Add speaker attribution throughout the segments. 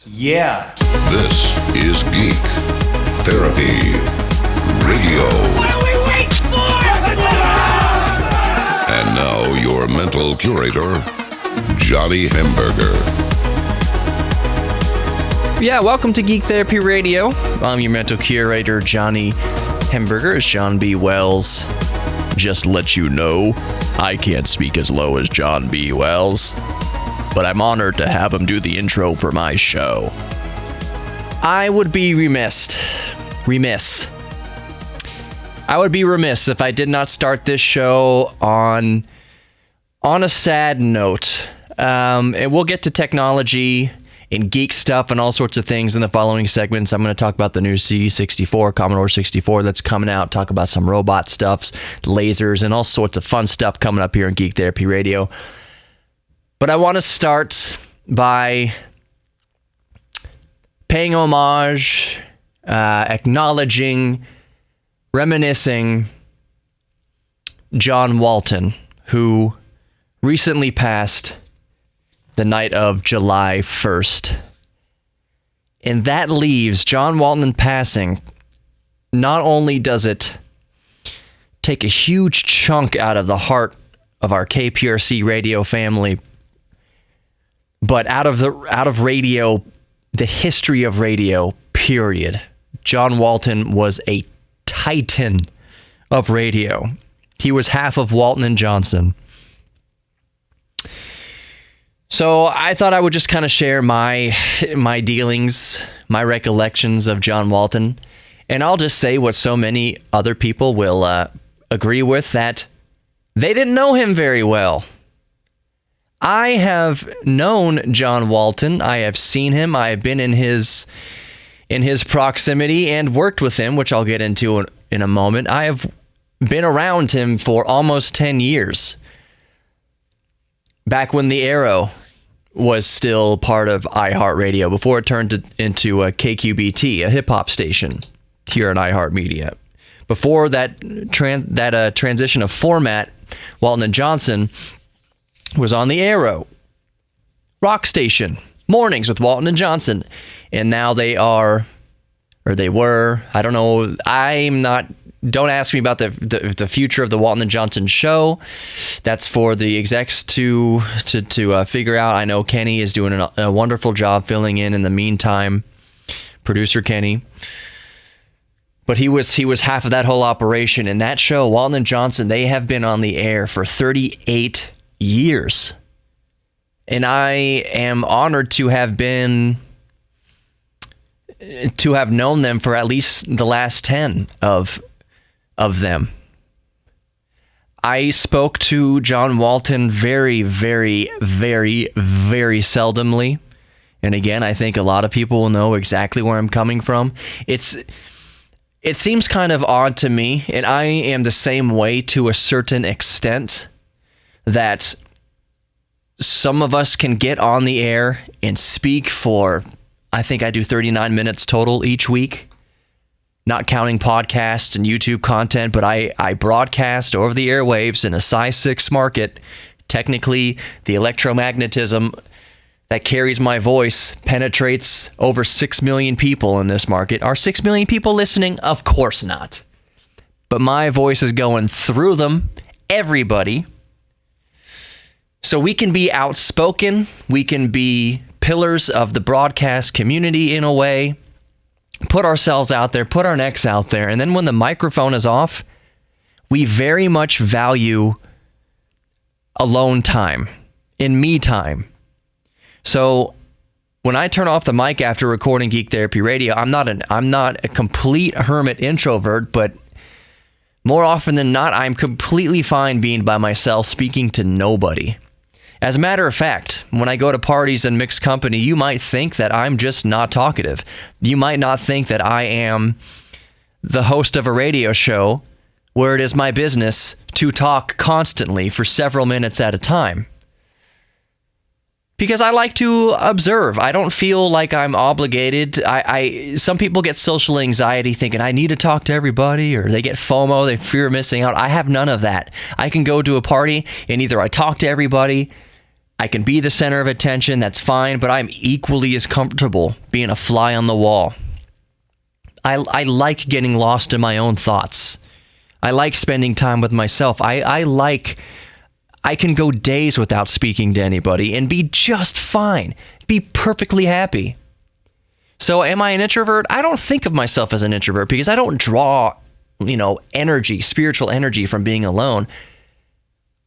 Speaker 1: Yeah.
Speaker 2: This is Geek Therapy Radio.
Speaker 3: What are we waiting for?
Speaker 2: And now your mental curator, Johnny Hamburger.
Speaker 1: Yeah, welcome to Geek Therapy Radio. I'm your mental curator, Johnny Hamburger. It's John B. Wells. Just let you know, I can't speak as low as John B. Wells, but I'm honored to have him do the intro for my show. I would be remiss if I did not start this show on a sad note. And we'll get to technology and geek stuff and all sorts of things in the following segments. I'm going to talk about the new THEC64, Commodore 64 that's coming out, talk about some robot stuffs, lasers, and all sorts of fun stuff coming up here in Geek Therapy Radio. But I want to start by paying homage, acknowledging, reminiscing John Walton, who recently passed the night of July 1st. And that leaves John Walton passing. Not only does it take a huge chunk out of the heart of our KPRC radio family, but out of radio, the history of radio, period. John Walton was a titan of radio. He was half of Walton and Johnson. So I thought I would just kind of share my dealings, my recollections of John Walton, and I'll just say what so many other people will agree with, that they didn't know him very well. I have known John Walton. I have seen him. I have been in his proximity and worked with him, which I'll get into in a moment. I have been around him for almost 10 years. Back when the Arrow was still part of iHeartRadio, before it turned into a KQBT, a hip-hop station here at iHeartMedia. Before that transition of format, Walton and Johnson was on the Arrow rock station, mornings with Walton and Johnson. And now they are, or they were, I don't know, don't ask me about the future of the Walton and Johnson show. That's for the execs to figure out. I know Kenny is doing a wonderful job filling in the meantime, producer Kenny. But he was half of that whole operation. And that show, Walton and Johnson, they have been on the air for 38 years. And I am honored to have known them for at least the last 10 of them. I spoke to John Walton very, very, very, very seldomly. And again, I think a lot of people will know exactly where I'm coming from. It seems kind of odd to me, and I am the same way to a certain extent, that some of us can get on the air and speak for, I think I do 39 minutes total each week, not counting podcasts and YouTube content, but I broadcast over the airwaves in a size 6 market. Technically, the electromagnetism that carries my voice penetrates over 6 million people in this market. Are 6 million people listening? Of course not. But my voice is going through them, everybody. So we can be outspoken, we can be pillars of the broadcast community in a way, put ourselves out there, put our necks out there, and then when the microphone is off, we very much value alone time, and me time. So when I turn off the mic after recording Geek Therapy Radio, I'm not a complete hermit introvert, but more often than not, I'm completely fine being by myself, speaking to nobody. As a matter of fact, when I go to parties and mixed company, you might think that I'm just not talkative. You might not think that I am the host of a radio show where it is my business to talk constantly for several minutes at a time. Because I like to observe. I don't feel like I'm obligated. Some people get social anxiety thinking I need to talk to everybody, or they get FOMO, they fear missing out. I have none of that. I can go to a party and either I talk to everybody, I can be the center of attention, that's fine, but I'm equally as comfortable being a fly on the wall. I like getting lost in my own thoughts. I like spending time with myself. I can go days without speaking to anybody and be just fine, be perfectly happy. So am I an introvert? I don't think of myself as an introvert because I don't draw, energy, spiritual energy from being alone.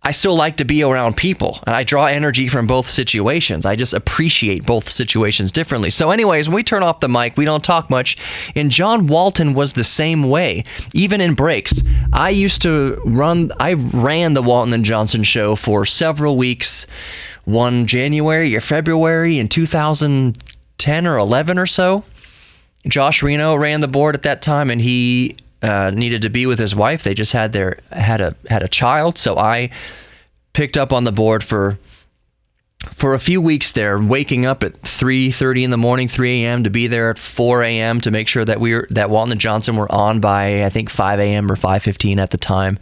Speaker 1: I still like to be around people, and I draw energy from both situations. I just appreciate both situations differently. So anyways, when we turn off the mic, we don't talk much, and John Walton was the same way, even in breaks. I ran the Walton and Johnson show for several weeks, one January or February in 2010 or 11 or so. Josh Reno ran the board at that time, and he needed to be with his wife. They just had a child, so I picked up on the board for a few weeks there, waking up at 3:30 in the morning, 3 a.m. to be there at 4 a.m. to make sure that Walton and Johnson were on by I think 5 a.m. or 5:15 at the time.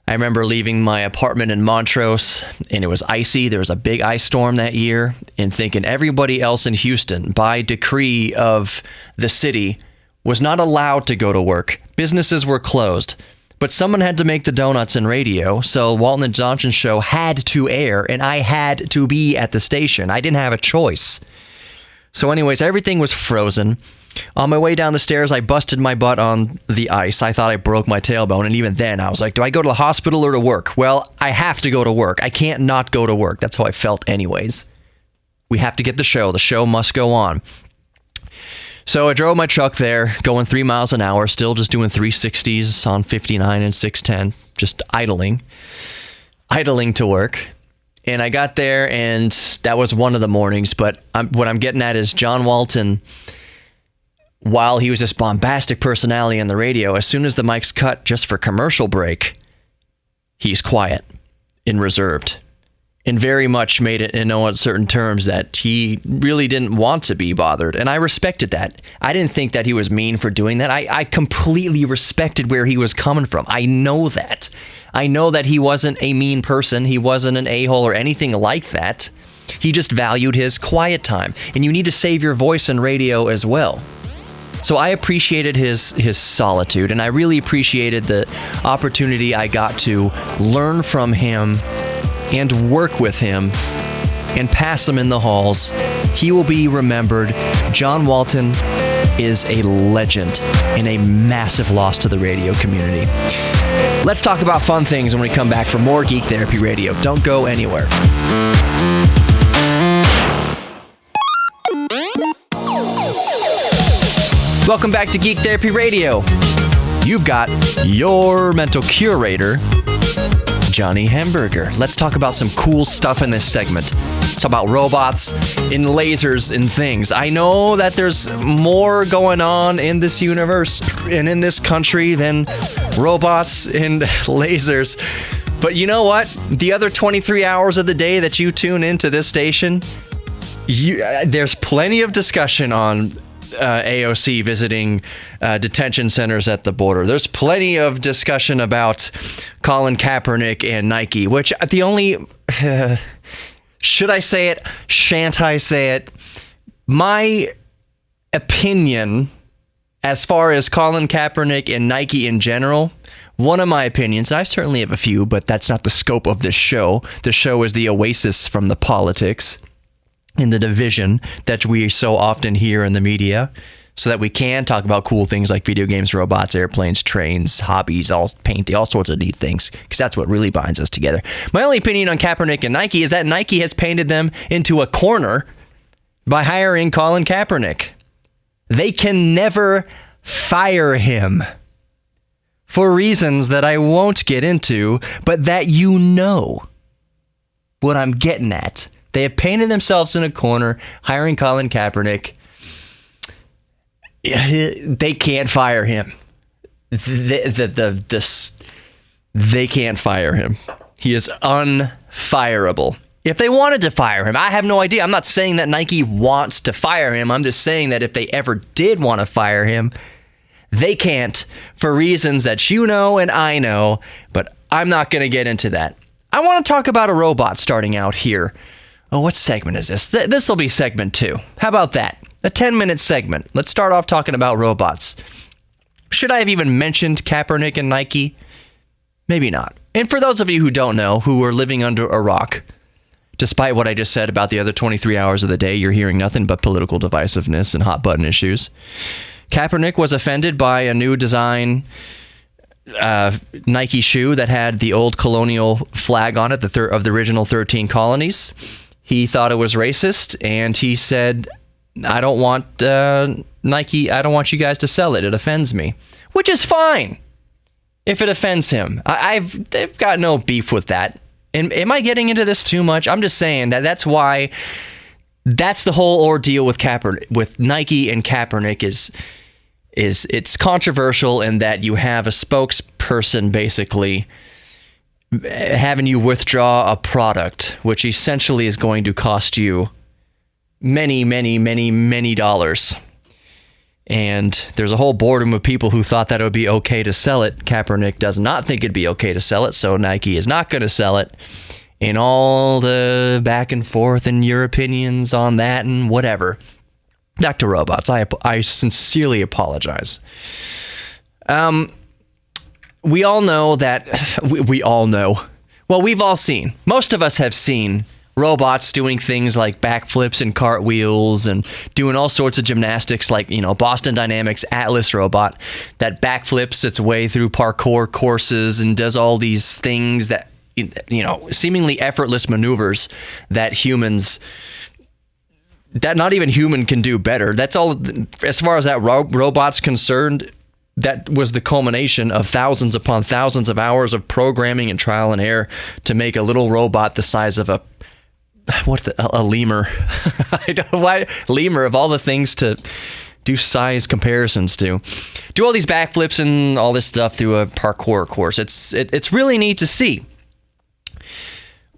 Speaker 1: I remember leaving my apartment in Montrose, and it was icy. There was a big ice storm that year, and thinking everybody else in Houston, by decree of the city, was not allowed to go to work. Businesses were closed, but someone had to make the donuts and radio, so Walton and Johnson show had to air, and I had to be at the station. I didn't have a choice. So anyways, everything was frozen. On my way down the stairs, I busted my butt on the ice. I thought I broke my tailbone, and even then, I was like, do I go to the hospital or to work? Well, I have to go to work. I can't not go to work. That's how I felt anyways. We have to get the show. The show must go on. So I drove my truck there, going 3 miles an hour, still just doing 360s on 59 and 610, just idling to work. And I got there, and that was one of the mornings. But what I'm getting at is John Walton, while he was this bombastic personality on the radio, as soon as the mic's cut just for commercial break, he's quiet and reserved. And very much made it in no uncertain terms that he really didn't want to be bothered. And I respected that. I didn't think that he was mean for doing that. I completely respected where he was coming from. I know that. I know that he wasn't a mean person. He wasn't an a-hole or anything like that. He just valued his quiet time. And you need to save your voice in radio as well. So I appreciated his solitude, and I really appreciated the opportunity I got to learn from him and work with him and pass him in the halls. He will be remembered. John Walton is a legend and a massive loss to the radio community. Let's talk about fun things when we come back for more Geek Therapy Radio. Don't go anywhere. Welcome back to Geek Therapy Radio. You've got your mental curator, Johnny Hamburger. Let's talk about some cool stuff in this segment. Let's talk about robots and lasers and things. I know that there's more going on in this universe and in this country than robots and lasers. But you know what? The other 23 hours of the day that you tune into this station, there's plenty of discussion on AOC visiting detention centers at the border. There's plenty of discussion about Colin Kaepernick and Nike, which the only... should I say it? Shan't I say it? My opinion, as far as Colin Kaepernick and Nike in general, one of my opinions, I certainly have a few, but that's not the scope of this show. The show is the oasis from the politics in the division that we so often hear in the media, so that we can talk about cool things like video games, robots, airplanes, trains, hobbies, painting, all sorts of neat things, because that's what really binds us together. My only opinion on Kaepernick and Nike is that Nike has painted them into a corner by hiring Colin Kaepernick. They can never fire him for reasons that I won't get into, but that you know what I'm getting at. They have painted themselves in a corner, hiring Colin Kaepernick. They can't fire him. They can't fire him. He is unfireable. If they wanted to fire him, I have no idea. I'm not saying that Nike wants to fire him. I'm just saying that if they ever did want to fire him, they can't, for reasons that you know and I know, but I'm not going to get into that. I want to talk about a robot starting out here. Oh, what segment is this? This will be segment 2. How about that? A 10-minute segment. Let's start off talking about robots. Should I have even mentioned Kaepernick and Nike? Maybe not. And for those of you who don't know, who are living under a rock, despite what I just said about the other 23 hours of the day, you're hearing nothing but political divisiveness and hot-button issues. Kaepernick was offended by a new design Nike shoe that had the old colonial flag on it, of the original 13 colonies. He thought it was racist, and he said, I don't want Nike, I don't want you guys to sell it. It offends me. Which is fine if it offends him. They've got no beef with that. And am I getting into this too much? I'm just saying that's why, that's the whole ordeal with Nike and Kaepernick is it's controversial in that you have a spokesperson basically having you withdraw a product, which essentially is going to cost you many dollars. And there's a whole boardroom of people who thought that it would be okay to sell it. Kaepernick does not think it'd be okay to sell it, so Nike is not going to sell it. And all the back and forth and your opinions on that and whatever. Back to robots. I sincerely apologize. We all know that... We all know. Well, we've all seen. Most of us have seen robots doing things like backflips and cartwheels and doing all sorts of gymnastics like, Boston Dynamics Atlas robot that backflips its way through parkour courses and does all these things that, seemingly effortless maneuvers that not even human can do better. That's all, as far as that robot's concerned, that was the culmination of thousands upon thousands of hours of programming and trial and error to make a little robot the size of a lemur. Why lemur, of all the things to do size comparisons to, do all these backflips and all this stuff through a parkour course. It's really neat to see.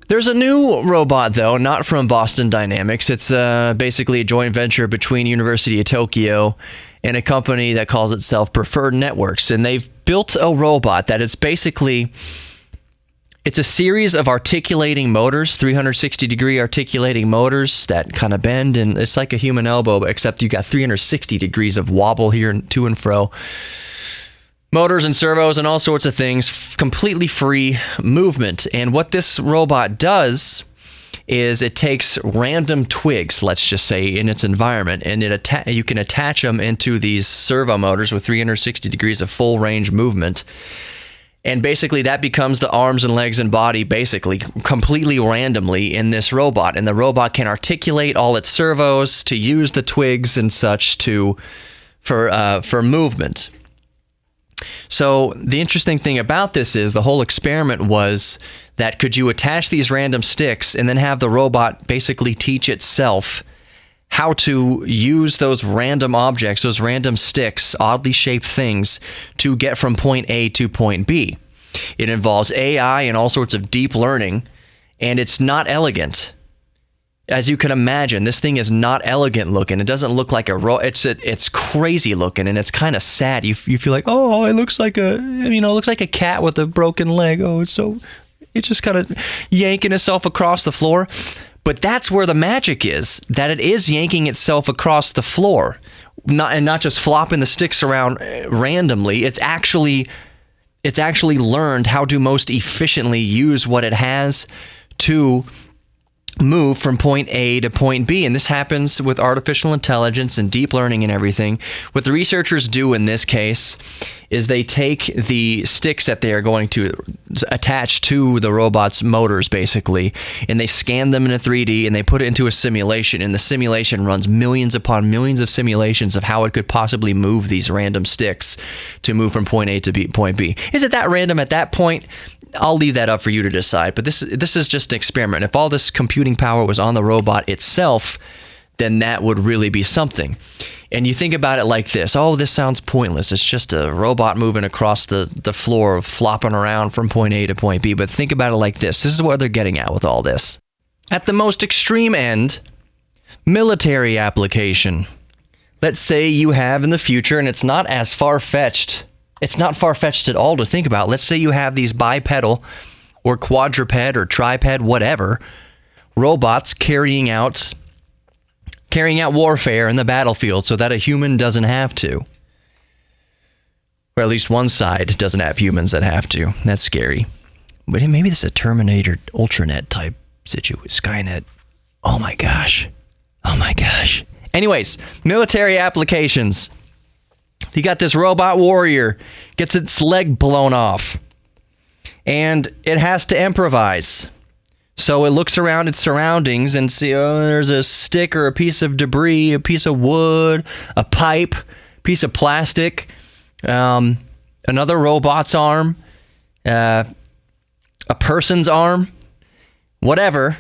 Speaker 1: There's a new robot, though, not from Boston Dynamics. It's basically a joint venture between University of Tokyo and a company that calls itself Preferred Networks. And they've built a robot that is basically... It's a series of articulating motors, 360-degree articulating motors that kind of bend, and it's like a human elbow, except you got 360 degrees of wobble here and to and fro. Motors and servos and all sorts of things, completely free movement. And what this robot does is it takes random twigs, let's just say, in its environment, and you can attach them into these servo motors with 360 degrees of full range movement. And basically that becomes the arms and legs and body, basically, completely randomly in this robot. And the robot can articulate all its servos to use the twigs and such for movement. So the interesting thing about this is the whole experiment was that could you attach these random sticks and then have the robot basically teach itself how to use those random objects, those random sticks, oddly shaped things, to get from point A to point B. It involves AI and all sorts of deep learning, and it's not elegant. As you can imagine, this thing is not elegant looking. It doesn't look like it's crazy looking, and it's kind of sad. You feel like, oh, it looks like a cat with a broken leg. Oh, it's just kind of yanking itself across the floor. But that's where the magic is, that it is yanking itself across the floor, not just flopping the sticks around randomly. It's actually learned how to most efficiently use what it has to move from point A to point B. And this happens with artificial intelligence and deep learning and everything. What the researchers do in this case is they take the sticks that they are going to attach to the robot's motors, basically, and they scan them in a 3D and they put it into a simulation. And the simulation runs millions upon millions of simulations of how it could possibly move these random sticks to move from point A to point B. Is it that random at that point? I'll leave that up for you to decide. But this is just an experiment. If all this computing power was on the robot itself, then that would really be something. And you think about it like this. Oh, this sounds pointless. It's just a robot moving across the floor, flopping around from point A to point B. But think about it like this. This is what they're getting at with all this. At the most extreme end, military application. Let's say you have in the future, and it's not far-fetched at all to think about. Let's say you have these bipedal or quadruped or triped, whatever, robots carrying out warfare in the battlefield so that a human doesn't have to. Or at least one side doesn't have humans that have to. That's scary. But maybe this is a Terminator Ultranet type situation. Skynet. Oh my gosh. Anyways, military applications. You got this robot warrior, gets its leg blown off, and it has to improvise. So it looks around its surroundings and see, there's a stick or a piece of debris, a piece of wood, a pipe, piece of plastic, another robot's arm, a person's arm, whatever.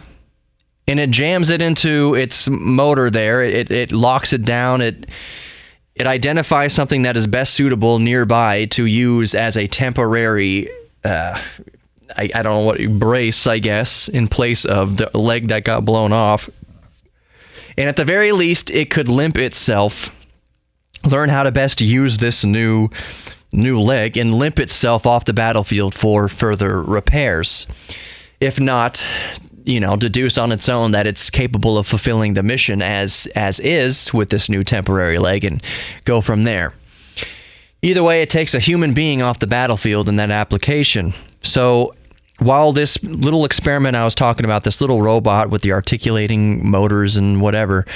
Speaker 1: And it jams it into its motor there. It locks it down. It identifies something that is best suitable nearby to use as a temporary, I don't know what, brace, I guess, in place of the leg that got blown off. And at the very least, it could limp itself, learn how to best use this new leg, and limp itself off the battlefield for further repairs. If not, deduce on its own that it's capable of fulfilling the mission as is with this new temporary leg and go from there. Either way, it takes a human being off the battlefield in that application. So while this little experiment I was talking about, this little robot with the articulating motors and whatever,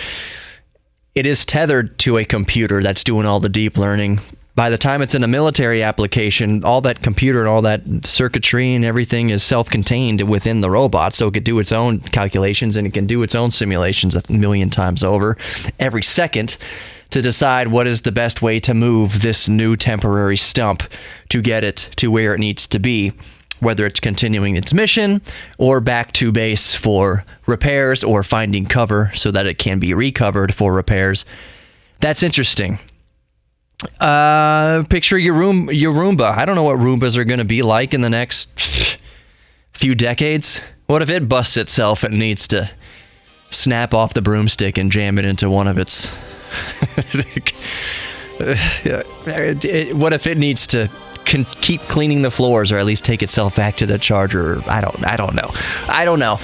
Speaker 1: it is tethered to a computer that's doing all the deep learning. By the time it's in a military application, all that computer and all that circuitry and everything is self-contained within the robot, so it can do its own calculations and it can do its own simulations 1,000,000 times over every second to decide what is the best way to move this new temporary stump to get it to where it needs to be, whether it's continuing its mission or back to base for repairs or finding cover so that it can be recovered for repairs. That's interesting. Picture your Roomba. I don't know what Roombas are going to be like in the next few decades. What if it busts itself and needs to snap off the broomstick and jam it into one of its... What if it needs to keep cleaning the floors or at least take itself back to the charger? I don't know.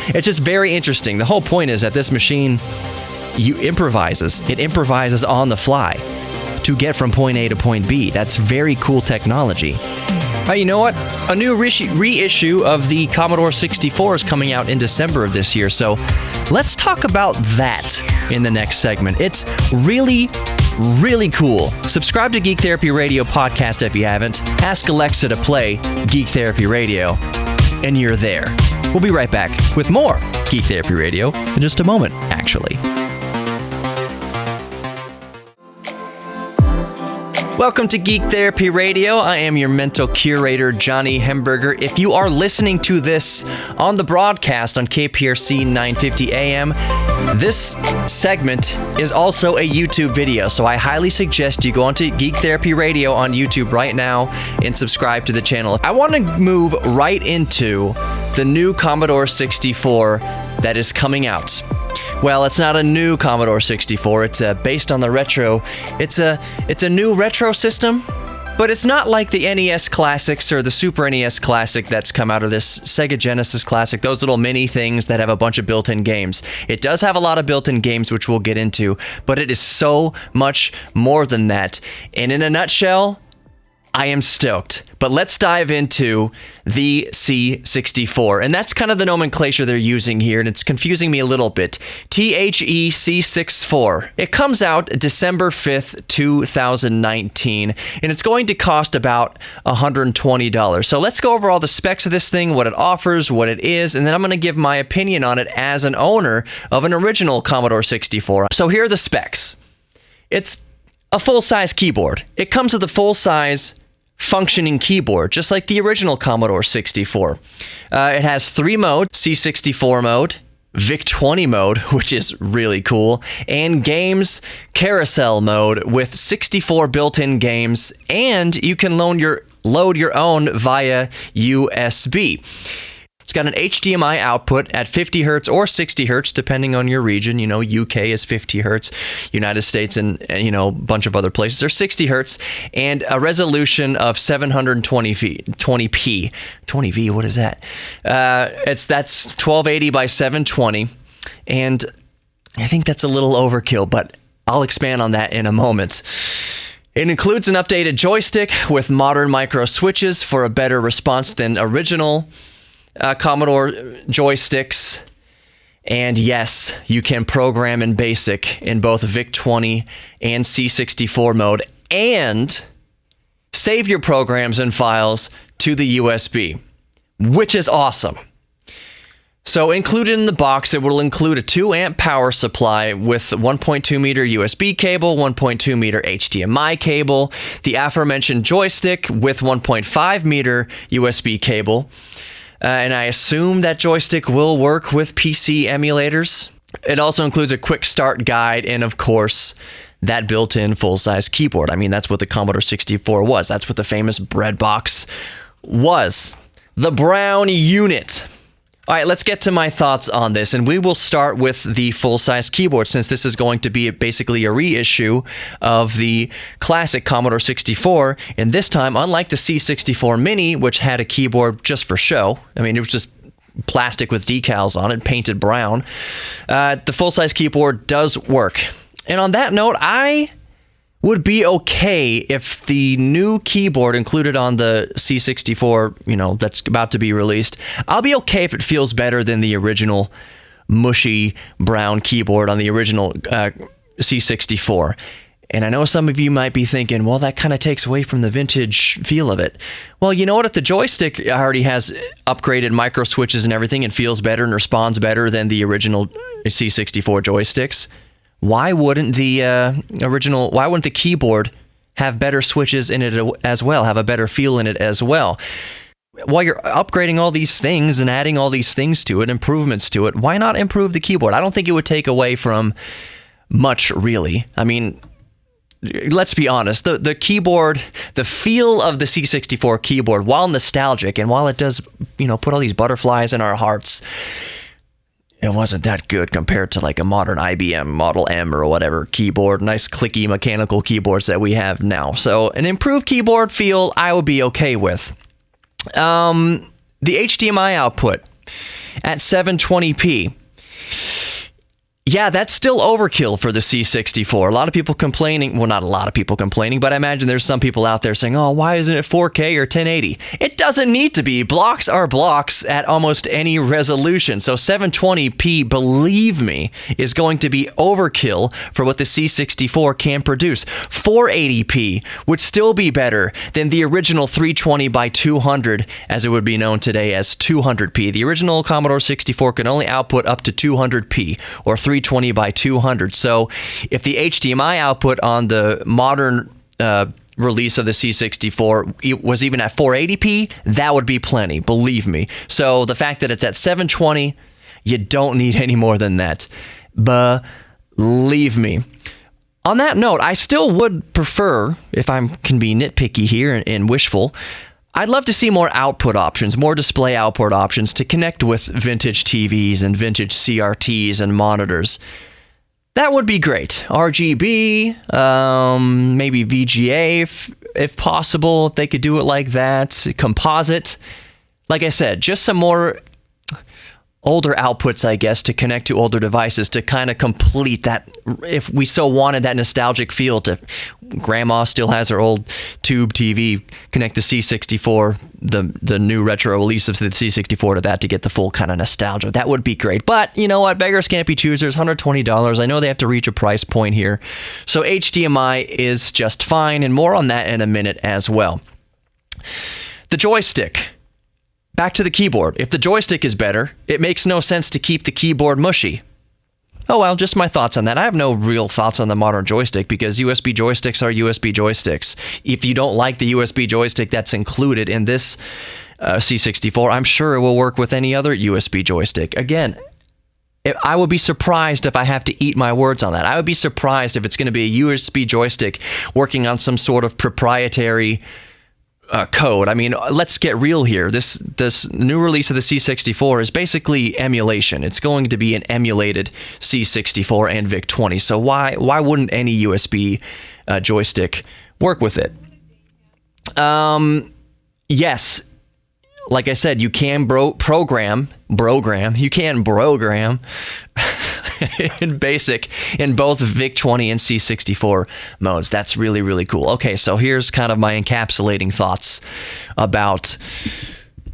Speaker 1: It's just very interesting. The whole point is that this machine improvises. It improvises on the fly to get from point A to point B. That's very cool technology. You know what? A new reissue of the Commodore 64 is coming out in December of this year, so let's talk about that in the next segment. It's really, really cool. Subscribe to Geek Therapy Radio podcast if you haven't. Ask Alexa to play Geek Therapy Radio, and you're there. We'll be right back with more Geek Therapy Radio in just a moment, actually. Welcome to Geek Therapy Radio. I am your mental curator, Johnny Hemberger. If you are listening to this on the broadcast on KPRC 950 AM, this segment is also a YouTube video, so I highly suggest you go onto Geek Therapy Radio on YouTube right now and subscribe to the channel. I want to move right into the new Commodore 64 that is coming out. Well, it's not a new Commodore 64. It's based on the retro. It's a new retro system, but it's not like the NES Classics or the Super NES Classic that's come out of this Sega Genesis Classic, those little mini things that have a bunch of built-in games. It does have a lot of built-in games, which we'll get into, but it is so much more than that. And in a nutshell, I am stoked. But let's dive into the C64. And that's kind of the nomenclature they're using here, and it's confusing me a little bit. THEC64. It comes out December 5th, 2019, and it's going to cost about $120. So let's go over all the specs of this thing, what it offers, what it is, and then I'm going to give my opinion on it as an owner of an original Commodore 64. So here are the specs. It's a full-size keyboard. It comes with a full-size functioning keyboard, just like the original Commodore 64. It has 3 modes: C64 mode, VIC-20 mode, which is really cool, and games carousel mode with 64 built-in games, and you can load your own via USB. It's got an HDMI output at 50 hertz or 60 hertz, depending on your region. You know, UK is 50 hertz, United States and you know, a bunch of other places are 60 hertz, and a resolution of 720p. 20v, what is that? That's 1280 by 720, and I think that's a little overkill, but I'll expand on that in a moment. It includes an updated joystick with modern micro switches for a better response than original Commodore joysticks. And yes, you can program in BASIC in both VIC-20 and C64 mode and save your programs and files to the USB, which is awesome. So included in the box, it will include a 2 amp power supply with 1.2 meter USB cable, 1.2 meter HDMI cable, the aforementioned joystick with 1.5 meter USB cable, and I assume that joystick will work with PC emulators. It also includes a quick start guide and, of course, that built-in full-size keyboard. I mean, that's what the Commodore 64 was. That's what the famous bread box was. The brown unit. All right, let's get to my thoughts on this, and we will start with the full-size keyboard, since this is going to be basically a reissue of the classic Commodore 64, and this time, unlike the C64 Mini, which had a keyboard just for show, I mean, it was just plastic with decals on it, painted brown, the full-size keyboard does work. And on that note, I would be okay if the new keyboard included on the C64, you know, that's about to be released, I'll be okay if it feels better than the original mushy brown keyboard on the original C64. And I know some of you might be thinking, well, that kind of takes away from the vintage feel of it. Well, you know what? If the joystick already has upgraded micro switches and everything and feels better and responds better than the original C64 joysticks, why wouldn't the keyboard have better switches in it as well, have a better feel in it as well? While you're upgrading all these things and adding all these things to it, improvements to it, why not improve the keyboard? I don't think it would take away from much, really. I mean, let's be honest, the keyboard, the feel of the C64 keyboard, while nostalgic and while it does, you know, put all these butterflies in our hearts, it wasn't that good compared to like a modern IBM Model M or whatever keyboard, nice clicky mechanical keyboards that we have now. So an improved keyboard feel I would be okay with. The HDMI output at 720p. Yeah, that's still overkill for the C64. A lot of people complaining, well, not a lot of people complaining, but I imagine there's some people out there saying, oh, why isn't it 4K or 1080? It doesn't need to be. Blocks are blocks at almost any resolution. So 720p, believe me, is going to be overkill for what the C64 can produce. 480p would still be better than the original 320 by 200, as it would be known today as 200p. The original Commodore 64 can only output up to 200p, or 320 by 200. So if the HDMI output on the modern release of the C64 was even at 480p, that would be plenty, believe me. So the fact that it's at 720, you don't need any more than that. Believe me. On that note, I still would prefer, if I can be nitpicky here and wishful, I'd love to see more output options, more display output options to connect with vintage TVs and vintage CRTs and monitors. That would be great. RGB, maybe VGA if possible, if they could do it like that. Composite. Like I said, just some more older outputs, I guess, to connect to older devices to kind of complete that, if we so wanted, that nostalgic feel to grandma still has her old tube TV, connect the C64, the new retro release of the C64 to that to get the full kind of nostalgia. That would be great. But you know what? Beggars can't be choosers. $120. I know they have to reach a price point here. So HDMI is just fine, and more on that in a minute as well. The joystick. Back to the keyboard. If the joystick is better, it makes no sense to keep the keyboard mushy. Oh well, just my thoughts on that. I have no real thoughts on the modern joystick because USB joysticks are USB joysticks. If you don't like the USB joystick that's included in this C64, I'm sure it will work with any other USB joystick. Again, I would be surprised if I have to eat my words on that. I would be surprised if it's going to be a USB joystick working on some sort of proprietary code. I mean, let's get real here. This new release of the C64 is basically emulation. It's going to be an emulated C64 and VIC-20. So why wouldn't any USB joystick work with it? Yes, like I said, you can program in BASIC in both VIC-20 and C64 modes. That's really, really cool. Okay, so here's kind of my encapsulating thoughts about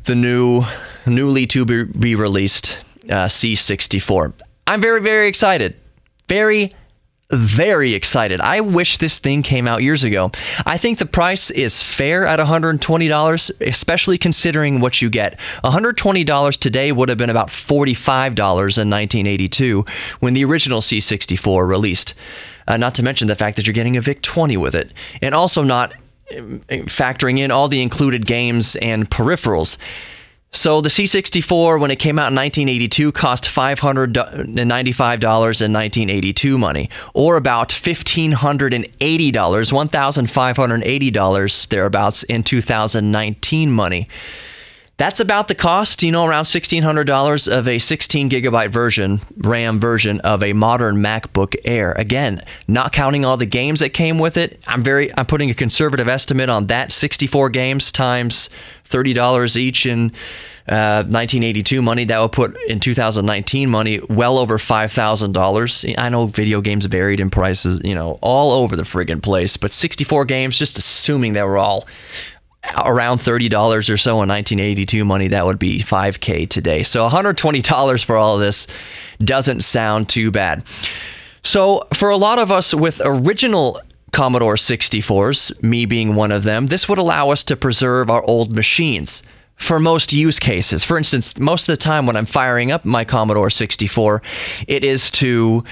Speaker 1: the newly to be released C64. I'm very, very excited. Very, very excited. I wish this thing came out years ago. I think the price is fair at $120, especially considering what you get. $120 today would have been about $45 in 1982 when the original C64 released. Not to mention the fact that you're getting a VIC-20 with it, and also not factoring in all the included games and peripherals. So the C64, when it came out in 1982, cost $595 in 1982 money, or about $1,580, $1,580 thereabouts in 2019 money. That's about the cost, around $1,600 of a 16 gigabyte RAM version of a modern MacBook Air. Again, not counting all the games that came with it. I'm putting a conservative estimate on that. 64 games times $30 each in 1982 money. That would put in 2019 money well over $5,000. I know video games varied in prices, all over the friggin' place, but 64 games, just assuming they were all around $30 or so in 1982 money, that would be $5,000 today. So $120 for all of this doesn't sound too bad. So for a lot of us with original Commodore 64s, me being one of them, this would allow us to preserve our old machines for most use cases. For instance, most of the time when I'm firing up my Commodore 64, it is to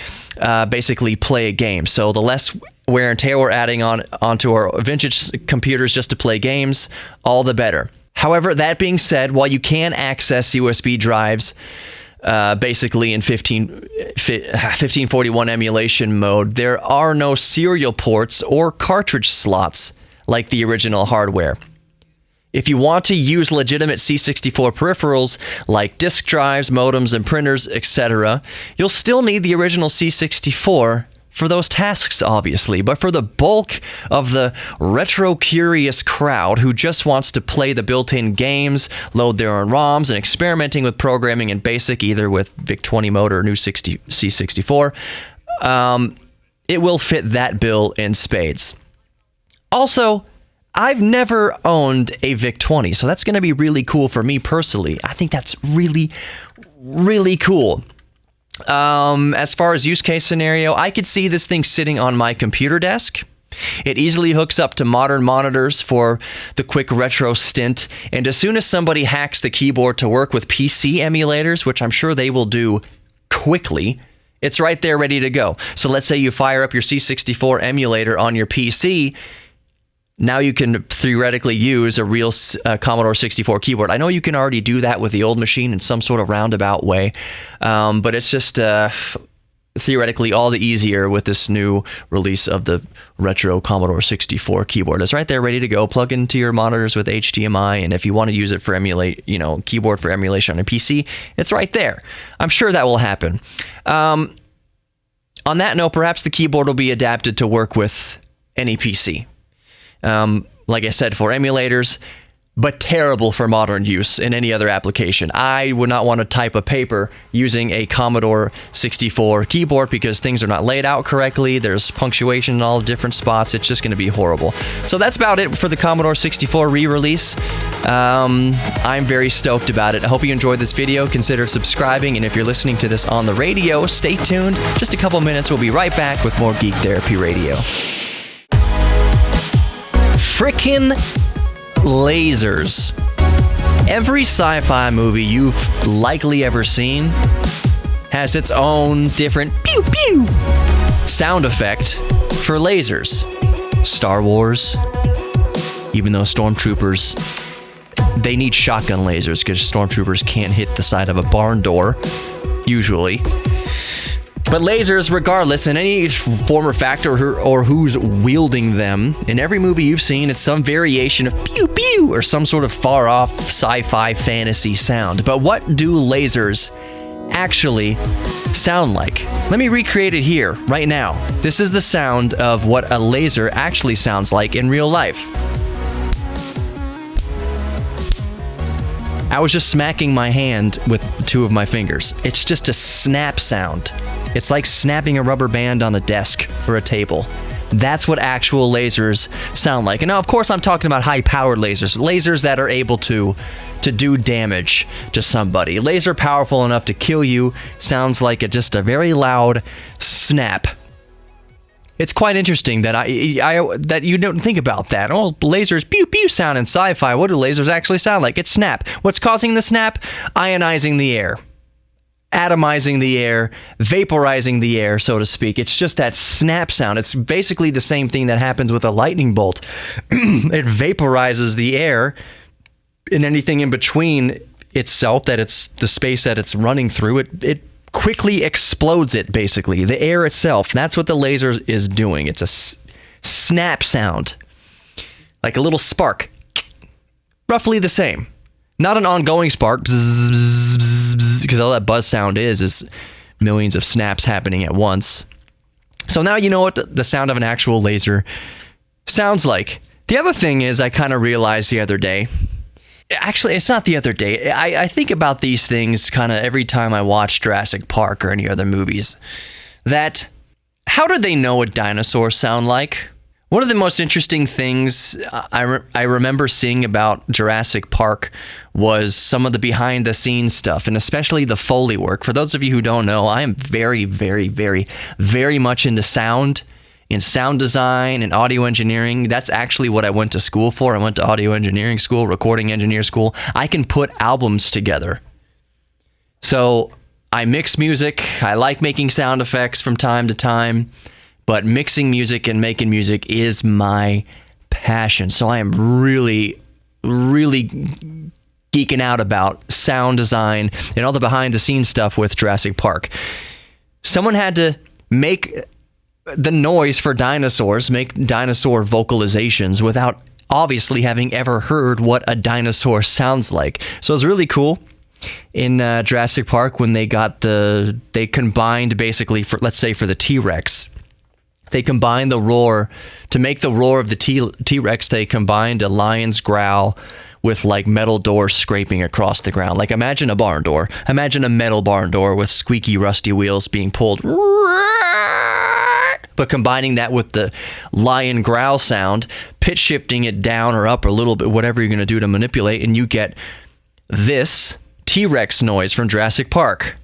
Speaker 1: basically play a game. So the less wear and tear we're adding onto our vintage computers just to play games, all the better. However, that being said, while you can access USB drives basically in 1541 emulation mode, there are no serial ports or cartridge slots like the original hardware. If you want to use legitimate C64 peripherals like disk drives, modems, and printers, etc., you'll still need the original C64 for those tasks, obviously. But for the bulk of the retro-curious crowd who just wants to play the built-in games, load their own ROMs, and experimenting with programming in BASIC, either with VIC-20 mode or new C64, it will fit that bill in spades. Also, I've never owned a VIC-20, so that's going to be really cool for me personally. I think that's really, really cool. As far as use case scenario, I could see this thing sitting on my computer desk. It easily hooks up to modern monitors for the quick retro stint, and as soon as somebody hacks the keyboard to work with PC emulators, which I'm sure they will do quickly, it's right there ready to go. So let's say you fire up your C64 emulator on your PC. Now you can theoretically use a real Commodore 64 keyboard. I know you can already do that with the old machine in some sort of roundabout way, but it's just theoretically all the easier with this new release of the retro Commodore 64 keyboard. It's right there ready to go. Plug into your monitors with HDMI, and if you want to use it for keyboard for emulation on a PC, it's right there. I'm sure that will happen. On that note, perhaps the keyboard will be adapted to work with any PC. Like I said, for emulators, but terrible for modern use in any other application. I would not want to type a paper using a Commodore 64 keyboard because things are not laid out correctly. There's punctuation in all different spots. It's just going to be horrible. So that's about it for the Commodore 64 re-release. I'm very stoked about it. I hope you enjoyed this video. Consider subscribing, and if you're listening to this on the radio, stay tuned. Just a couple minutes. We'll be right back with more Geek Therapy Radio. Frickin' lasers. Every sci-fi movie you've likely ever seen has its own different pew pew sound effect for lasers. Star Wars, even though stormtroopers, they need shotgun lasers because stormtroopers can't hit the side of a barn door, usually. But lasers, regardless, in any form or factor or who's wielding them, in every movie you've seen, it's some variation of pew pew or some sort of far-off sci-fi fantasy sound. But what do lasers actually sound like? Let me recreate it here, right now. This is the sound of what a laser actually sounds like in real life. I was just smacking my hand with two of my fingers. It's just a snap sound. It's like snapping a rubber band on a desk or a table. That's what actual lasers sound like. And now, of course, I'm talking about high-powered lasers. Lasers that are able to do damage to somebody. Laser powerful enough to kill you sounds like just a very loud snap. It's quite interesting that that you don't think about that. Oh, lasers pew pew sound in sci-fi. What do lasers actually sound like? It's snap. What's causing the snap? Ionizing the air. Atomizing the air, vaporizing the air, so to speak. It's just that snap sound. It's basically the same thing that happens with a lightning bolt. It vaporizes the air and anything in between itself, that it's the space that it's running through. It quickly explodes it, basically. The air itself. That's what the laser is doing. It's a snap sound. Like a little spark. Roughly the same. Not an ongoing spark, because all that buzz sound is millions of snaps happening at once. So now you know what the sound of an actual laser sounds like. The other thing is, I kind of realized the other day, actually, it's not the other day, I think about these things kind of every time I watch Jurassic Park or any other movies, that how do they know what dinosaurs sound like? One of the most interesting things I remember seeing about Jurassic Park was some of the behind-the-scenes stuff, and especially the Foley work. For those of you who don't know, I am very, very, very, very much into sound, in sound design and audio engineering. That's actually what I went to school for. I went to audio engineering school, recording engineer school. I can put albums together. So I mix music. I like making sound effects from time to time. But mixing music and making music is my passion. So I am really, really geeking out about sound design and all the behind-the-scenes stuff with Jurassic Park. Someone had to make the noise for dinosaurs, make dinosaur vocalizations without obviously having ever heard what a dinosaur sounds like. So it was really cool. In Jurassic Park, when they combined basically, let's say for the T-Rex, they combined the roar, to make the roar of the T-Rex, they combined a lion's growl with like metal doors scraping across the ground. Like imagine a barn door. Imagine a metal barn door with squeaky, rusty wheels being pulled. But combining that with the lion growl sound, pitch shifting it down or up a little bit, whatever you're going to do to manipulate, and you get this T-Rex noise from Jurassic Park.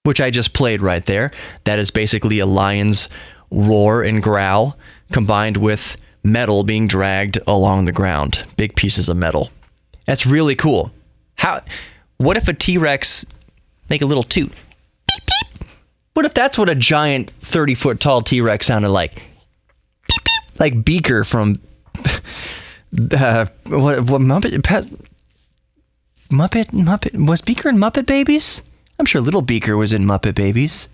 Speaker 1: Which I just played right there. That is basically a lion's roar and growl combined with metal being dragged along the ground. Big pieces of metal. That's really cool. What if a T-Rex make a little toot? Beep, beep. What if that's what a giant 30-foot tall T-Rex sounded like? Beep, beep. Like Beaker from what Muppet? Was Beaker in Muppet Babies? I'm sure Little Beaker was in Muppet Babies.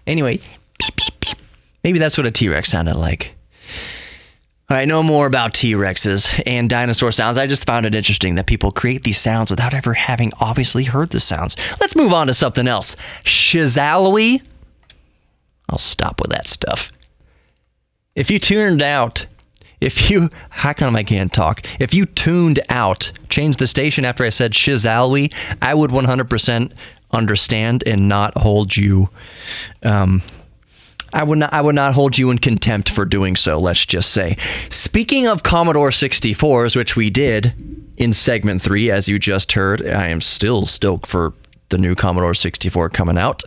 Speaker 1: Anyway, beep, beep, beep. Maybe that's what a T-Rex sounded like. All right, know more about T-Rexes and dinosaur sounds. I just found it interesting that people create these sounds without ever having obviously heard the sounds. Let's move on to something else. Shazalowy. I'll stop with that stuff. If you tuned out, how come I can't talk? If you tuned out, changed the station after I said Shazalowy, I would 100% understand and not hold you. I would not hold you in contempt for doing so, let's just say. Speaking of Commodore 64s, which we did in segment 3, as you just heard, I am still stoked for the new Commodore 64 coming out.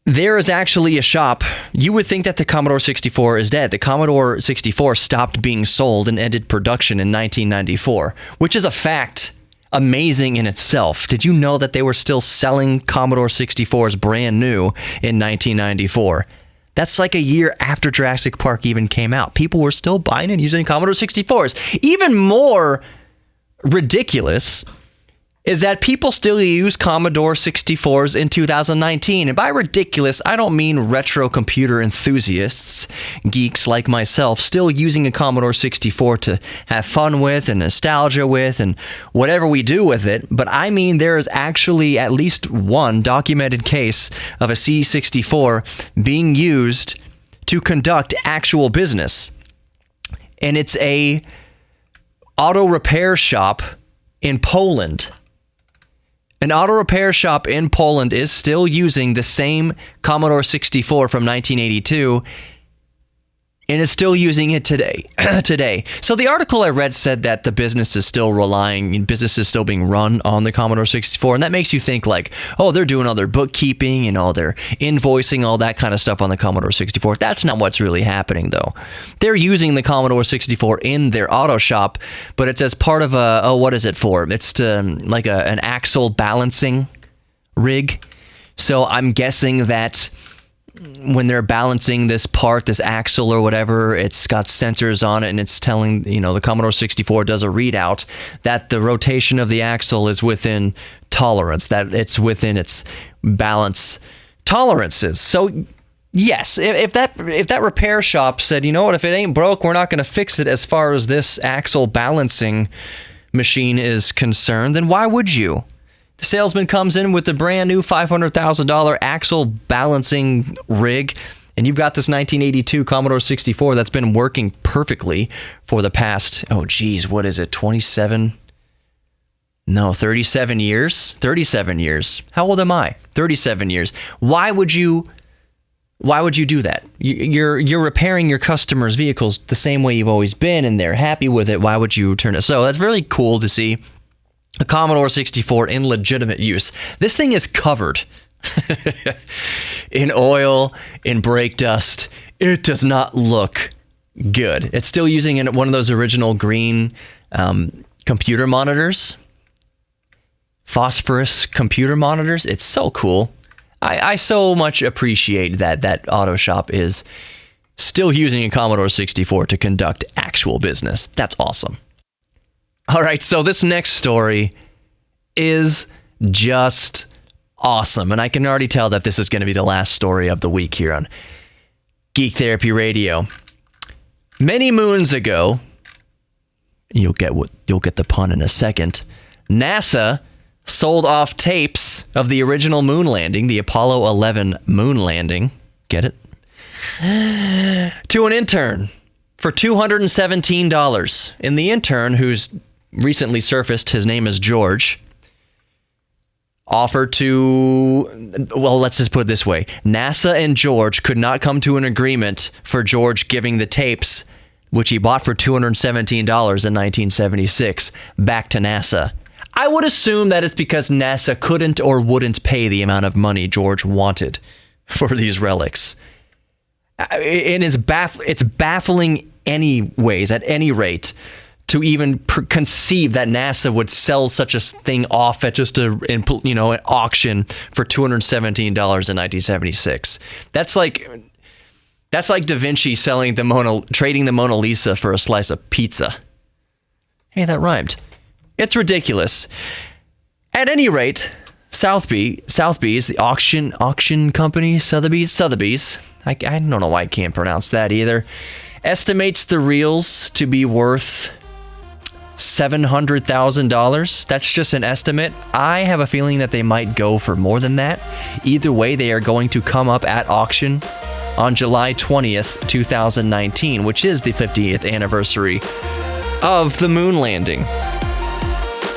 Speaker 1: There is actually a shop. You would think that the Commodore 64 is dead. The Commodore 64 stopped being sold and ended production in 1994, which is a fact amazing in itself. Did you know that they were still selling Commodore 64s brand new in 1994? That's like a year after Jurassic Park even came out. People were still buying and using Commodore 64s. Even more ridiculous is that people still use Commodore 64s in 2019. And by ridiculous, I don't mean retro computer enthusiasts, geeks like myself, still using a Commodore 64 to have fun with and nostalgia with and whatever we do with it. But I mean there is actually at least one documented case of a C64 being used to conduct actual business. And it's a auto repair shop in Poland. An auto repair shop in Poland is still using the same Commodore 64 from 1982, and is still using it today. So the article I read said that the business is still being run on the Commodore 64, and that makes you think like, oh, they're doing all their bookkeeping and all their invoicing, all that kind of stuff on the Commodore 64. That's not what's really happening, though. They're using the Commodore 64 in their auto shop, but it's as part of what is it for? It's like an axle balancing rig. So I'm guessing that when they're balancing this part, this axle or whatever, it's got sensors on it, and it's telling, the Commodore 64 does a readout that the rotation of the axle is within tolerance, that it's within its balance tolerances. So yes, if that repair shop said, you know what, if it ain't broke, we're not going to fix it as far as this axle balancing machine is concerned, then why would you? The salesman comes in with the brand new $500,000 axle balancing rig, and you've got this 1982 Commodore 64 that's been working perfectly for the past, 37 years? 37 years. How old am I? 37 years. Why would you do that? You're repairing your customers' vehicles the same way you've always been, and they're happy with it. Why would you turn it? So that's really cool to see a Commodore 64 in legitimate use. This thing is covered in oil, in brake dust. It does not look good. It's still using one of those original green computer monitors, phosphorus computer monitors. It's so cool. I so much appreciate that auto shop is still using a Commodore 64 to conduct actual business. That's awesome. All right, so this next story is just awesome, and I can already tell that this is going to be the last story of the week here on Geek Therapy Radio. Many moons ago, you'll get the pun in a second, NASA sold off tapes of the original moon landing, the Apollo 11 moon landing, get it? To an intern for $217. And the intern, who's recently surfaced, his name is George, offered to, well, let's just put it this way. NASA and George could not come to an agreement for George giving the tapes, which he bought for $217 in 1976, back to NASA. I would assume that it's because NASA couldn't or wouldn't pay the amount of money George wanted for these relics. And it's baffling anyways, at any rate, to even conceive that NASA would sell such a thing off at just an auction for $217 in 1976. That's like Da Vinci trading the Mona Lisa for a slice of pizza. Hey, that rhymed. It's ridiculous. At any rate, Sotheby's, the auction company, Sotheby's, I don't know why I can't pronounce that either, estimates the reels to be worth $700,000. That's just an estimate. I have a feeling that they might go for more than that. Either way, they are going to come up at auction on July 20th, 2019, which is the 50th anniversary of the moon landing.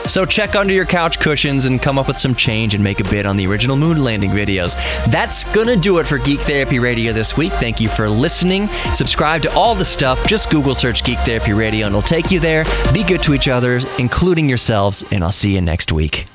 Speaker 1: So check under your couch cushions and come up with some change and make a bid on the original moon landing videos. That's gonna do it for Geek Therapy Radio this week. Thank you for listening. Subscribe to all the stuff. Just Google search Geek Therapy Radio and it'll take you there. Be good to each other, including yourselves, and I'll see you next week.